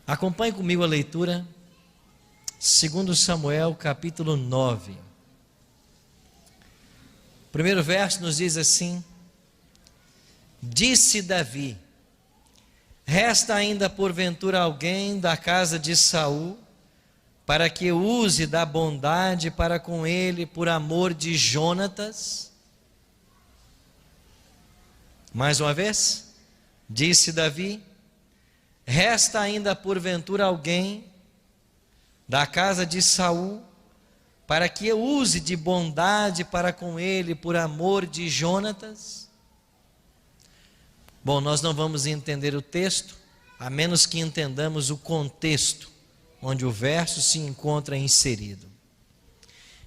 Acompanhe comigo a leitura, 2 Samuel, capítulo 9. O primeiro verso nos diz assim: Disse Davi: resta ainda porventura alguém da casa de Saul, para que use da bondade para com ele por amor de Jonatas? Mais uma vez, disse Davi: resta ainda porventura alguém da casa de Saul, para que eu use de bondade para com ele por amor de Jonatas? Bom, nós não vamos entender o texto, a menos que entendamos o contexto onde o verso se encontra inserido.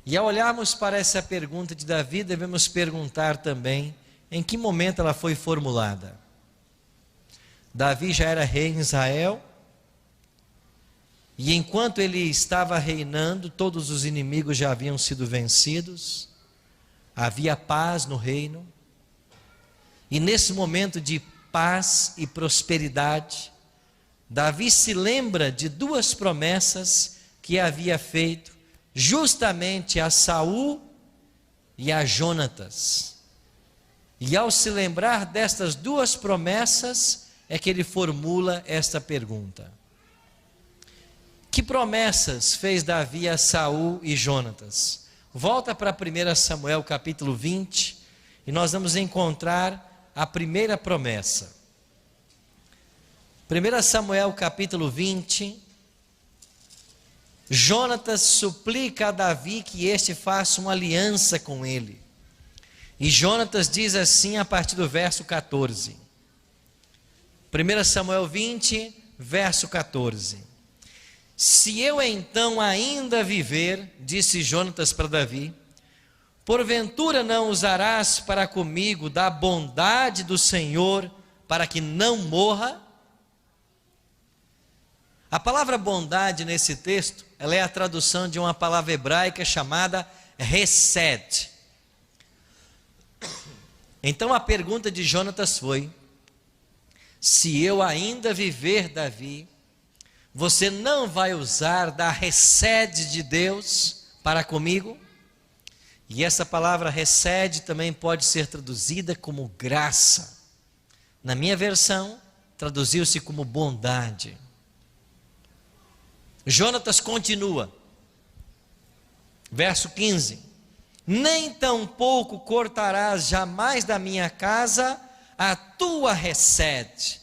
E ao olharmos para essa pergunta de Davi, devemos perguntar também em que momento ela foi formulada. Davi já era rei em Israel, e enquanto ele estava reinando, todos os inimigos já haviam sido vencidos, havia paz no reino, e nesse momento de paz e prosperidade, Davi se lembra de duas promessas que havia feito justamente a Saul e a Jonatas. E ao se lembrar destas duas promessas, é que ele formula esta pergunta: que promessas fez Davi a Saul e Jonatas? Volta para 1 Samuel capítulo 20, e nós vamos encontrar a primeira promessa. 1 Samuel capítulo 20, Jonatas suplica a Davi que este faça uma aliança com ele. E Jonatas diz assim a partir do verso 14. 1 Samuel 20, verso 14. Se eu então ainda viver, disse Jonatas para Davi, porventura não usarás para comigo da bondade do Senhor, para que não morra? A palavra bondade nesse texto, ela é a tradução de uma palavra hebraica chamada hesed. Então a pergunta de Jonatas foi: se eu ainda viver, Davi, você não vai usar da hesed de Deus para comigo? E essa palavra hesed também pode ser traduzida como graça. Na minha versão, traduziu-se como bondade. Jonatas continua, verso 15: nem tampouco cortarás jamais da minha casa a tua hesed,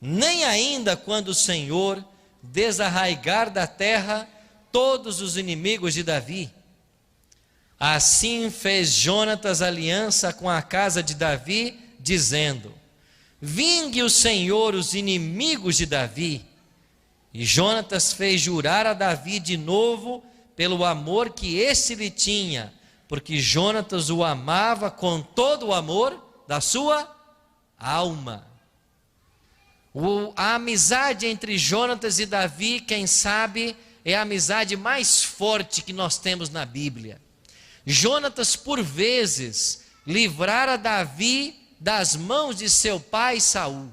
nem ainda quando o Senhor desarraigar da terra todos os inimigos de Davi. Assim fez Jonatas aliança com a casa de Davi, dizendo: vingue o Senhor os inimigos de Davi. E Jonatas fez jurar a Davi de novo pelo amor que esse lhe tinha, porque Jonatas o amava com todo o amor da sua alma. A amizade entre Jonatas e Davi, quem sabe, é a amizade mais forte que nós temos na Bíblia. Jonatas, por vezes, livrara Davi das mãos de seu pai Saul.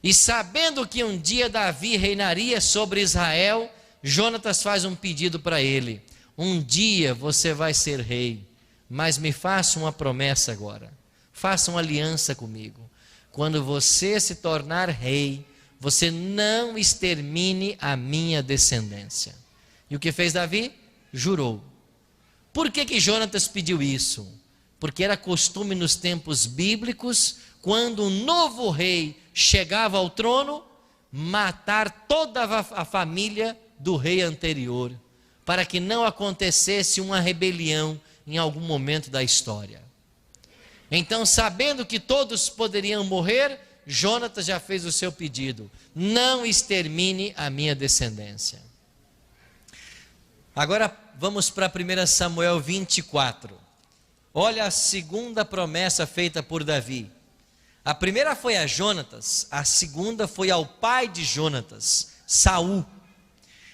E sabendo que um dia Davi reinaria sobre Israel, Jonatas faz um pedido para ele: um dia você vai ser rei, mas me faça uma promessa agora, faça uma aliança comigo. Quando você se tornar rei, você não extermine a minha descendência. E o que fez Davi? Jurou. Por que Jonatas pediu isso? Porque era costume nos tempos bíblicos, quando um novo rei chegava ao trono, matar toda a família do rei anterior, para que não acontecesse uma rebelião em algum momento da história. Então, sabendo que todos poderiam morrer, Jonatas já fez o seu pedido: não extermine a minha descendência. Agora vamos para 1 Samuel 24. Olha a segunda promessa feita por Davi. A primeira foi a Jonatas, a segunda foi ao pai de Jonatas, Saul.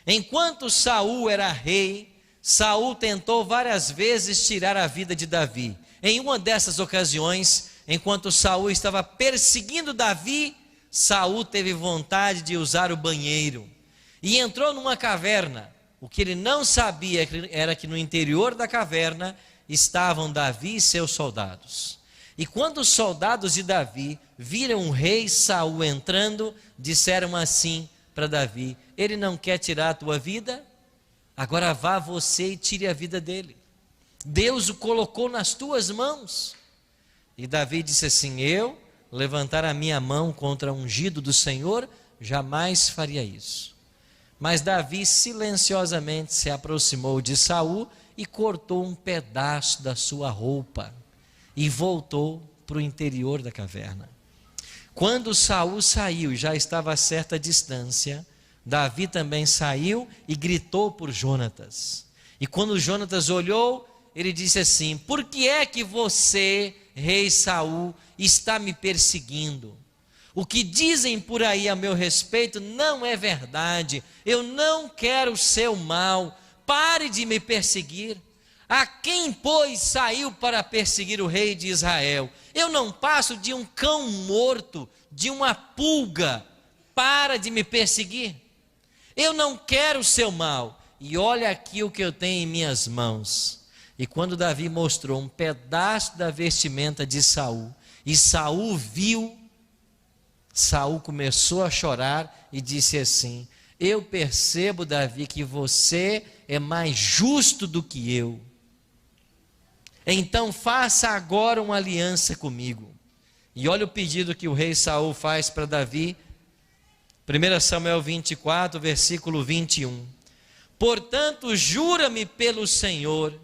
Enquanto Saul era rei, Saul tentou várias vezes tirar a vida de Davi. Em uma dessas ocasiões, enquanto Saul estava perseguindo Davi, Saul teve vontade de usar o banheiro e entrou numa caverna. O que ele não sabia era que no interior da caverna estavam Davi e seus soldados. E quando os soldados de Davi viram o rei Saul entrando, disseram assim para Davi: ele não quer tirar a tua vida? Agora vá você e tire a vida dele. Deus o colocou nas tuas mãos. E Davi disse assim: eu levantar a minha mão contra o ungido do Senhor, jamais faria isso. Mas Davi silenciosamente se aproximou de Saul e cortou um pedaço da sua roupa e voltou para o interior da caverna. Quando Saul saiu, já estava a certa distância, Davi também saiu e gritou por Jonatas. E quando Jonatas olhou, ele disse assim: por que é que você, rei Saul, está me perseguindo? O que dizem por aí a meu respeito não é verdade. Eu não quero o seu mal. Pare de me perseguir. A quem, pois, saiu para perseguir o rei de Israel? Eu não passo de um cão morto, de uma pulga. Para de me perseguir. Eu não quero o seu mal. E olha aqui o que eu tenho em minhas mãos. E quando Davi mostrou um pedaço da vestimenta de Saul, e Saul viu, Saul começou a chorar e disse assim: eu percebo, Davi, que você é mais justo do que eu. Então faça agora uma aliança comigo. E olha o pedido que o rei Saul faz para Davi. 1 Samuel 24, versículo 21. Portanto, jura-me pelo Senhor,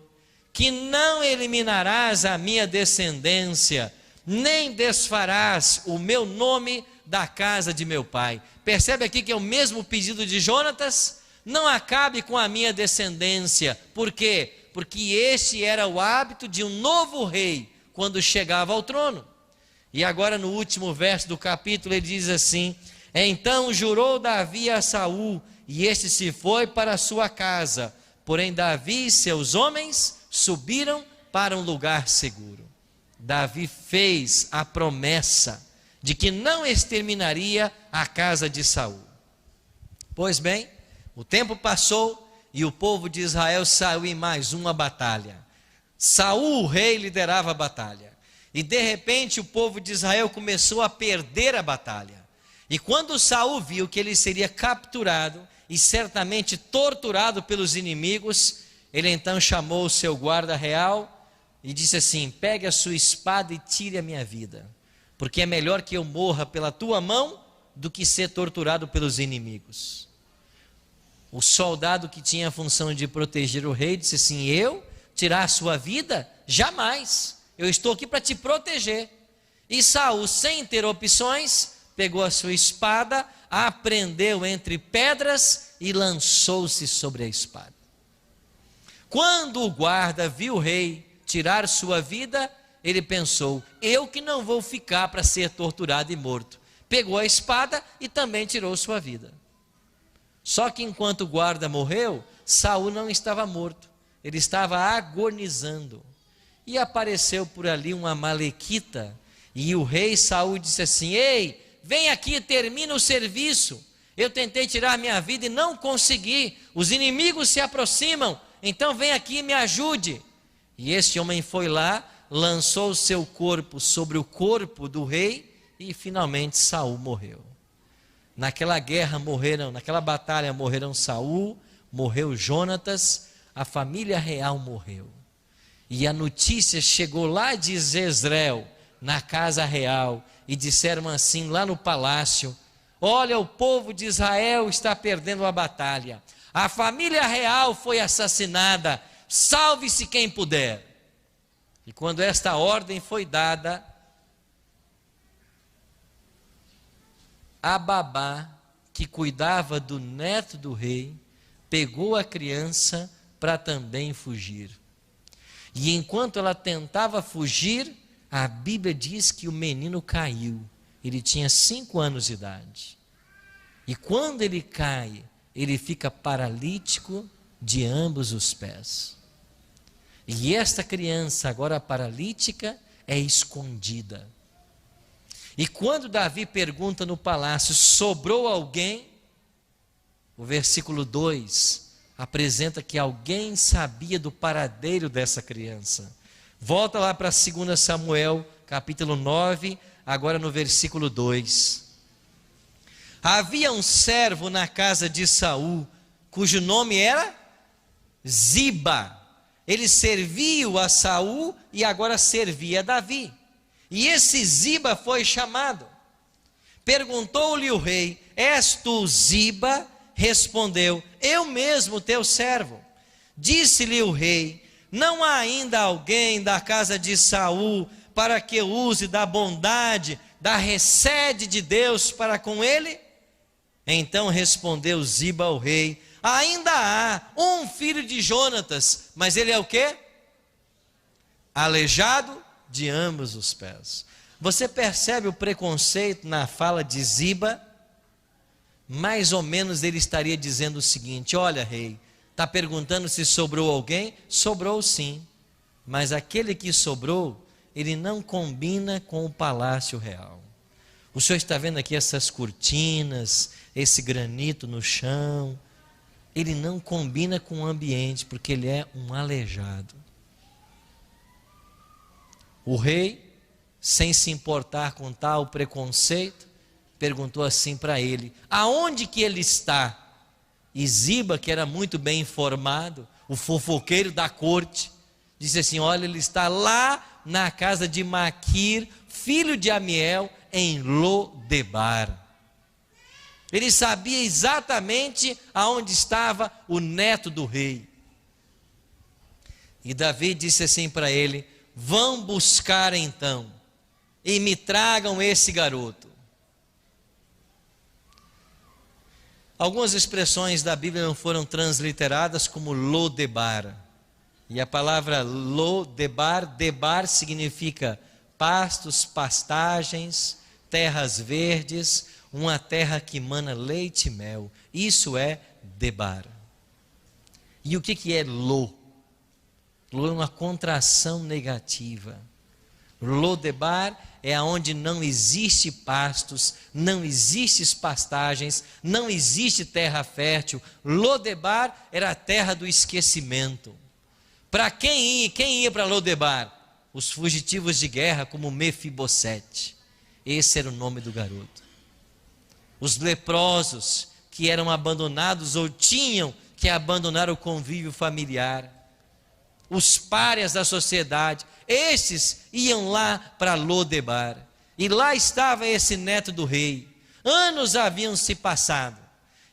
que não eliminarás a minha descendência, nem desfarás o meu nome da casa de meu pai. Percebe aqui que é o mesmo pedido de Jonatas? Não acabe com a minha descendência. Por quê? Porque este era o hábito de um novo rei quando chegava ao trono. E agora no último verso do capítulo ele diz assim: então jurou Davi a Saul, e este se foi para a sua casa. Porém Davi e seus homens subiram para um lugar seguro. Davi fez a promessa de que não exterminaria a casa de Saul. Pois bem, o tempo passou e o povo de Israel saiu em mais uma batalha. Saul, o rei, liderava a batalha. E de repente o povo de Israel começou a perder a batalha. E quando Saul viu que ele seria capturado e certamente torturado pelos inimigos, ele então chamou o seu guarda real e disse assim: pegue a sua espada e tire a minha vida, porque é melhor que eu morra pela tua mão do que ser torturado pelos inimigos. O soldado que tinha a função de proteger o rei disse assim: eu tirar a sua vida? Jamais, eu estou aqui para te proteger. E Saul, sem ter opções, pegou a sua espada, a prendeu entre pedras e lançou-se sobre a espada. Quando o guarda viu o rei tirar sua vida, ele pensou: eu que não vou ficar para ser torturado e morto. Pegou a espada e também tirou sua vida. Só que enquanto o guarda morreu, Saul não estava morto, ele estava agonizando. E apareceu por ali uma amalequita, e o rei Saul disse assim: ei, vem aqui, termina o serviço. Eu tentei tirar minha vida e não consegui. Os inimigos se aproximam, então vem aqui e me ajude. E este homem foi lá, lançou o seu corpo sobre o corpo do rei e finalmente Saul morreu. Naquela guerra morreram, naquela batalha morreram Saul, morreu Jonatas, a família real morreu. E a notícia chegou lá de Jezreel, na casa real, e disseram assim lá no palácio: olha, o povo de Israel está perdendo a batalha, a família real foi assassinada, salve-se quem puder. E quando esta ordem foi dada, a babá que cuidava do neto do rei pegou a criança para também fugir. E enquanto ela tentava fugir, a Bíblia diz que o menino caiu. Ele tinha 5 anos de idade. E quando ele cai, ele fica paralítico de ambos os pés. E esta criança, agora paralítica, é escondida. E quando Davi pergunta no palácio, sobrou alguém? O versículo 2 apresenta que alguém sabia do paradeiro dessa criança. Volta lá para 2 Samuel, capítulo 9, agora no versículo 2. Havia um servo na casa de Saul, cujo nome era Ziba. Ele serviu a Saul e agora servia a Davi. E esse Ziba foi chamado. Perguntou-lhe o rei: és tu Ziba? Respondeu: eu mesmo, teu servo. Disse-lhe o rei: não há ainda alguém da casa de Saul para que use da bondade, da recede de Deus para com ele? Então respondeu Ziba ao rei: ainda há um filho de Jonatas, mas ele é o quê? Aleijado de ambos os pés. Você percebe o preconceito na fala de Ziba? Mais ou menos ele estaria dizendo o seguinte: olha, rei, está perguntando se sobrou alguém? Sobrou sim, mas aquele que sobrou, ele não combina com o palácio real. O senhor está vendo aqui essas cortinas, esse granito no chão, ele não combina com o ambiente, porque ele é um aleijado. O rei, sem se importar com tal preconceito, perguntou assim para ele: aonde que ele está? E Ziba, que era muito bem informado, o fofoqueiro da corte, disse assim: olha, ele está lá na casa de Maquir, filho de Amiel, em Lodebar. Ele sabia exatamente aonde estava o neto do rei. E Davi disse assim para ele: vão buscar então e me tragam esse garoto. Algumas expressões da Bíblia não foram transliteradas como Lodebar. E a palavra Lodebar, Debar significa pastos, pastagens, terras verdes, uma terra que mana leite e mel. Isso é Debar. E o que é Lo? Lo é uma contração negativa. Lodebar é onde não existe pastos, não existe pastagens, não existe terra fértil. Lodebar era a terra do esquecimento. Para quem ia para Lodebar? Os fugitivos de guerra, como Mefibosete. Esse era o nome do garoto. Os leprosos que eram abandonados ou tinham que abandonar o convívio familiar. Os párias da sociedade, esses iam lá para Lodebar. E lá estava esse neto do rei. Anos haviam se passado.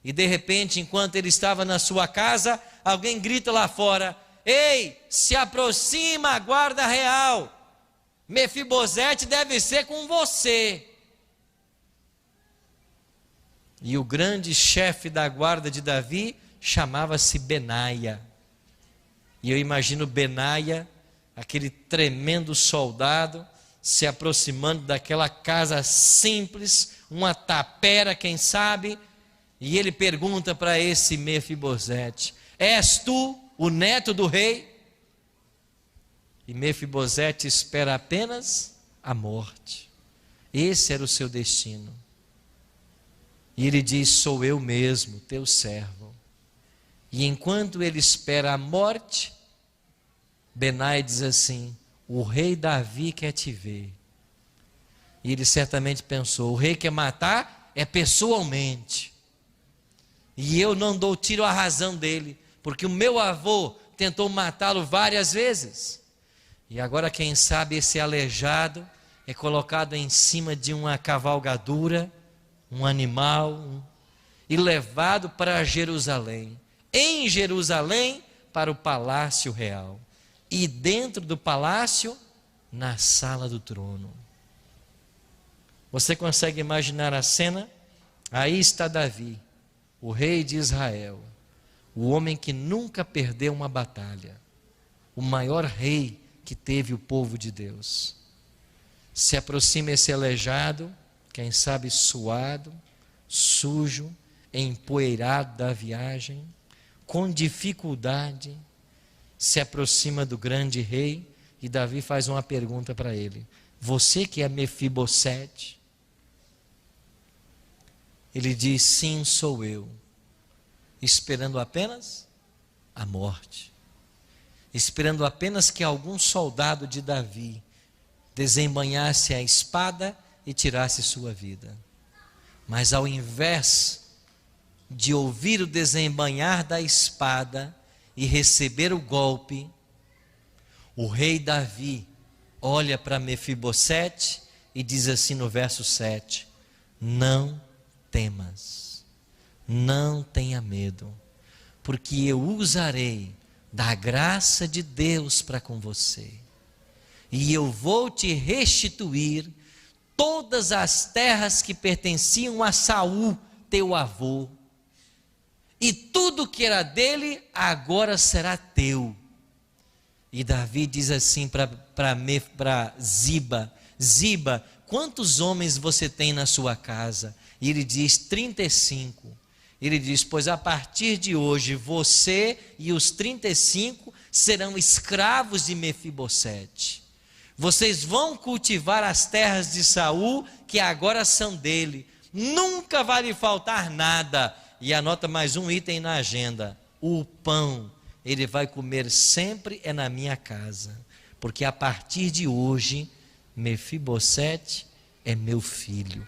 E de repente, enquanto ele estava na sua casa, alguém grita lá fora: ei, se aproxima a guarda real. Mefibosete deve ser com você. E o grande chefe da guarda de Davi chamava-se Benaia. E eu imagino Benaia, aquele tremendo soldado, se aproximando daquela casa simples, uma tapera, quem sabe, e ele pergunta para esse Mefibosete: és tu o neto do rei? E Mefibosete espera apenas a morte. Esse era o seu destino. E ele diz: sou eu mesmo, teu servo. E enquanto ele espera a morte, Benai diz assim: o rei Davi quer te ver. E ele certamente pensou: o rei quer matar é pessoalmente. E eu não dou tiro à razão dele, porque o meu avô tentou matá-lo várias vezes. E agora, quem sabe, esse aleijado é colocado em cima de uma cavalgadura, um animal, e levado para Jerusalém. Em Jerusalém, para o palácio real. E dentro do palácio, na sala do trono. Você consegue imaginar a cena? Aí está Davi, o rei de Israel, o homem que nunca perdeu uma batalha, o maior rei que teve o povo de Deus. Se aproxima esse aleijado, quem sabe suado, sujo, empoeirado da viagem, com dificuldade, se aproxima do grande rei, e Davi faz uma pergunta para ele: você que é Mefibosete? Ele diz: sim, sou eu, esperando apenas a morte, esperando apenas que algum soldado de Davi desembainhasse a espada e tirasse sua vida. Mas ao invés de ouvir o desembainhar da espada e receber o golpe, o rei Davi olha para Mefibosete e diz assim no verso 7: não temas, não tenha medo, porque eu usarei da graça de Deus para com você, e eu vou te restituir todas as terras que pertenciam a Saul, teu avô, e tudo que era dele agora será teu. E Davi diz assim para Ziba: Ziba, quantos homens você tem na sua casa? E ele diz: 35. Ele diz: pois a partir de hoje você e os 35 serão escravos de Mefibosete. Vocês vão cultivar as terras de Saul, que agora são dele. Nunca vai lhe faltar nada. E anota mais um item na agenda: o pão ele vai comer sempre é na minha casa, porque a partir de hoje Mefibosete é meu filho.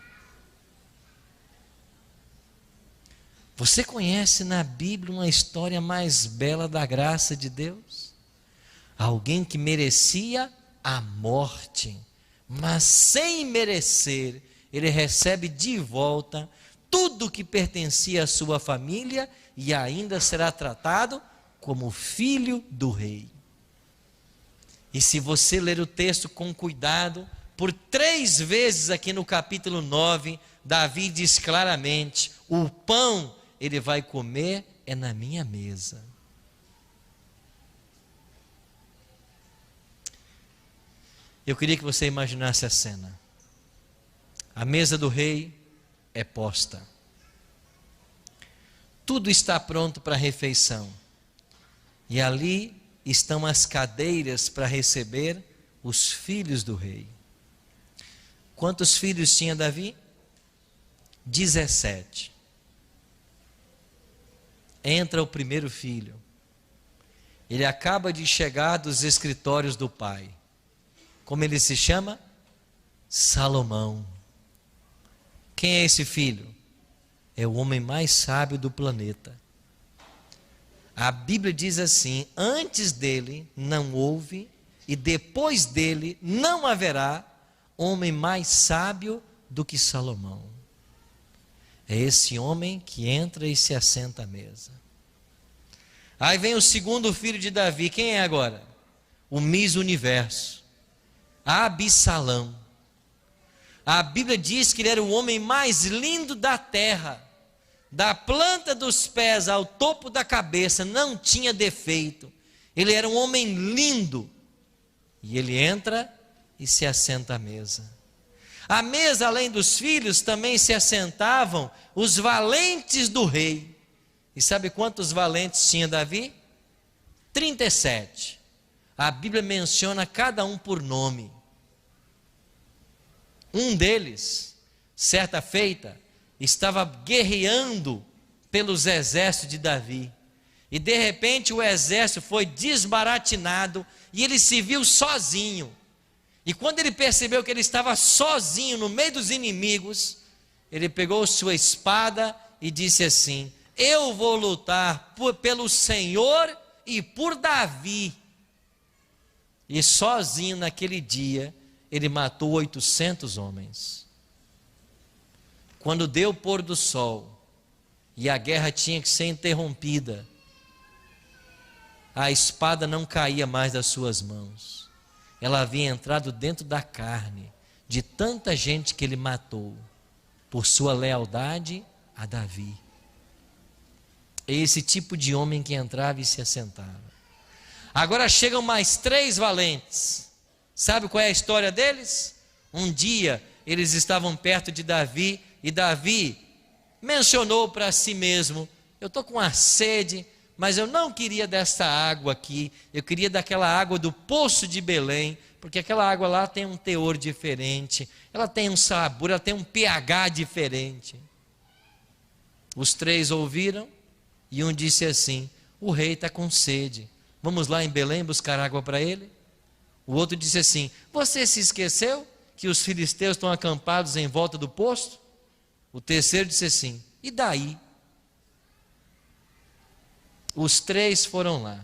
Você conhece na Bíblia uma história mais bela da graça de Deus? Alguém que merecia a morte, mas sem merecer, ele recebe de volta tudo que pertencia à sua família e ainda será tratado como filho do rei. E se você ler o texto com cuidado, por 3 vezes aqui no capítulo 9, Davi diz claramente: o pão ele vai comer é na minha mesa. Eu queria que você imaginasse a cena. A mesa do rei é posta. Tudo está pronto para a refeição. E ali estão as cadeiras para receber os filhos do rei. Quantos filhos tinha Davi? 17. Entra o primeiro filho. Ele acaba de chegar dos escritórios do pai. Como ele se chama? Salomão. Quem é esse filho? É o homem mais sábio do planeta. A Bíblia diz assim: antes dele não houve e depois dele não haverá homem mais sábio do que Salomão. É esse homem que entra e se assenta à mesa. Aí vem o segundo filho de Davi. Quem é agora? O Miss Universo, Absalão. A Bíblia diz que ele era o homem mais lindo da terra. Da planta dos pés ao topo da cabeça, não tinha defeito. Ele era um homem lindo. E ele entra e se assenta à mesa. À mesa, além dos filhos, também se assentavam os valentes do rei. E sabe quantos valentes tinha Davi? 37. A Bíblia menciona cada um por nome. Um deles, certa feita, estava guerreando pelos exércitos de Davi. E de repente o exército foi desbaratinado e ele se viu sozinho. E quando ele percebeu que ele estava sozinho no meio dos inimigos, ele pegou sua espada e disse assim: eu vou lutar pelo Senhor e por Davi. E sozinho naquele dia, ele matou 800 homens. Quando deu o pôr do sol e a guerra tinha que ser interrompida, a espada não caía mais das suas mãos. Ela havia entrado dentro da carne de tanta gente que ele matou por sua lealdade a Davi. É esse tipo de homem que entrava e se assentava. Agora chegam mais 3 valentes. Sabe qual é a história deles? Um dia eles estavam perto de Davi e Davi mencionou para si mesmo: eu estou com uma sede, mas eu não queria dessa água aqui, eu queria daquela água do poço de Belém, porque aquela água lá tem um teor diferente, ela tem um sabor, ela tem um pH diferente. Os 3 ouviram e um disse assim: o rei está com sede, vamos lá em Belém buscar água para ele? O outro disse assim: você se esqueceu que os filisteus estão acampados em volta do poço? O terceiro disse assim: e daí? Os 3 foram lá,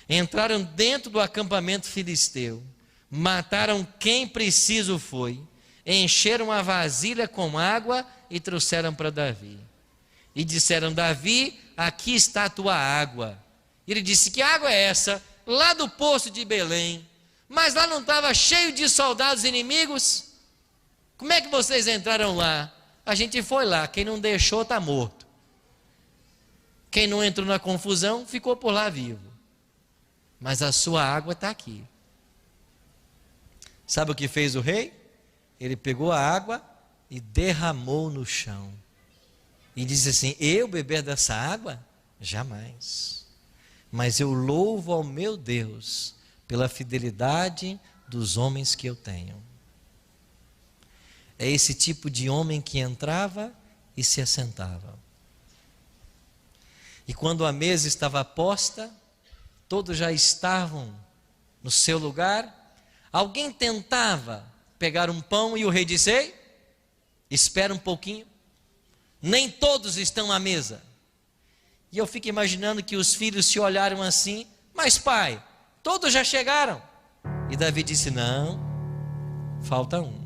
entraram dentro do acampamento filisteu, mataram quem preciso foi, encheram a vasilha com água e trouxeram para Davi. E disseram: Davi, aqui está a tua água. Ele disse: que água é essa? Lá do poço de Belém. Mas lá não estava cheio de soldados inimigos? Como é que vocês entraram lá? A gente foi lá, quem não deixou está morto. Quem não entrou na confusão ficou por lá vivo. Mas a sua água está aqui. Sabe o que fez o rei? Ele pegou a água e derramou no chão. E disse assim: eu beber dessa água? Jamais. Mas eu louvo ao meu Deus pela fidelidade dos homens que eu tenho. É esse tipo de homem que entrava e se assentava. E quando a mesa estava posta, todos já estavam no seu lugar. Alguém tentava pegar um pão e o rei disse: ei, espera um pouquinho. Nem todos estão à mesa. E eu fico imaginando que os filhos se olharam assim: mas pai, todos já chegaram. E Davi disse: não, falta um.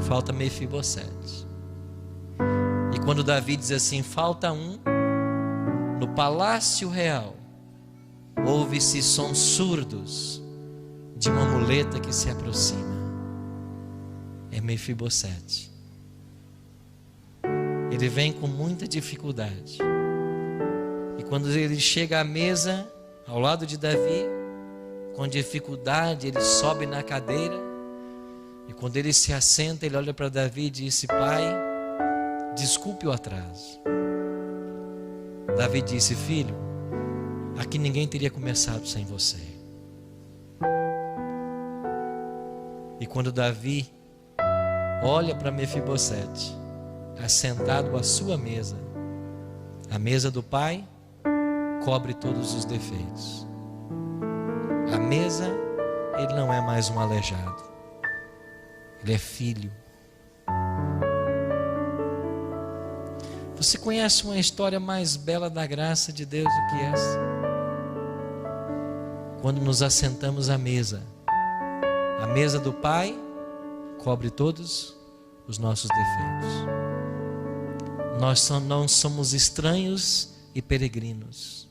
Falta Mefibosete. E quando Davi diz assim: falta um, no palácio real ouve-se sons surdos de uma muleta que se aproxima. É Mefibosete. Ele vem com muita dificuldade. E quando ele chega à mesa, ao lado de Davi, com dificuldade, ele sobe na cadeira. E quando ele se assenta, ele olha para Davi e disse: pai, desculpe o atraso. Davi disse: filho, aqui ninguém teria começado sem você. E quando Davi olha para Mefibosete, assentado à sua mesa, a mesa do pai cobre todos os defeitos. A mesa, ele não é mais um aleijado, ele é filho. Você conhece uma história mais bela da graça de Deus do que essa? Quando nos assentamos à mesa, a mesa do pai cobre todos os nossos defeitos. Nós não somos estranhos e peregrinos.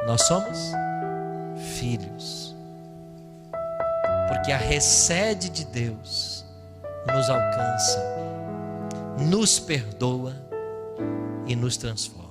Nós somos filhos. Porque a recede de Deus nos alcança, nos perdoa e nos transforma.